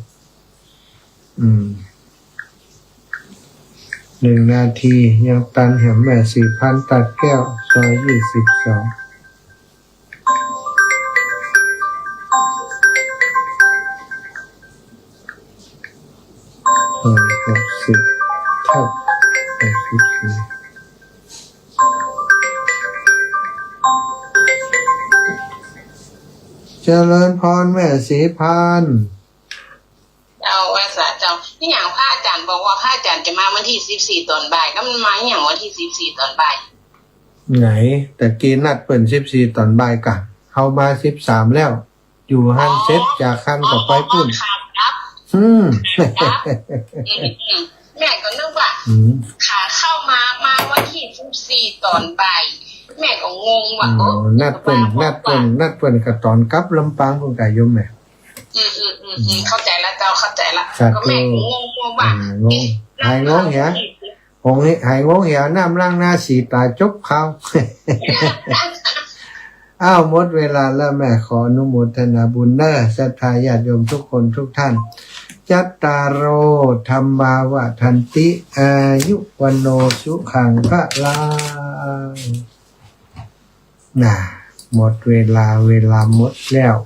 1 นาทียังตันแหมแม่4,000ตัดแก้วซอย2260 ทับ64เจริญพรแม่ศรีพาน เอาอาสาเจ้าที่อย่างพระอาจารย์บอกว่าพระอาจารย์จะมาวันที่14ตอนบ่ายก็มันมาอย่างวันที่14ตอนบ่าย ไหนแต่กี้นัดเปิ่น14ตอนบ่ายกะเข้ามา13แล้วอยู่หันเสร็จจากคันกับไปปุ่นครับแม่ก็นึกว่าขาเข้ามาวันที่14ตอนบ่ายแม่ก็งงว่านัดเปิ่นกับตอนกลับลำปางพุ่นกะโยมแม่เข้าใจแล้วเจ้าเข้าใจแล้วก็แม่ก็งงว่าง หายงงเหียหงหายงงเหียน้ำล้างหน้าสีตาจกเขา อ้าวหมดเวลาแล้วแม่ขออนุโมทนาบุญเนอศรัทธาญาติโยมทุกคนทุกท่านจัตตารโอธรรมาวะทันติอายุวันโนสุขังพระลังน่ะหมดเวลาหมดแล้ว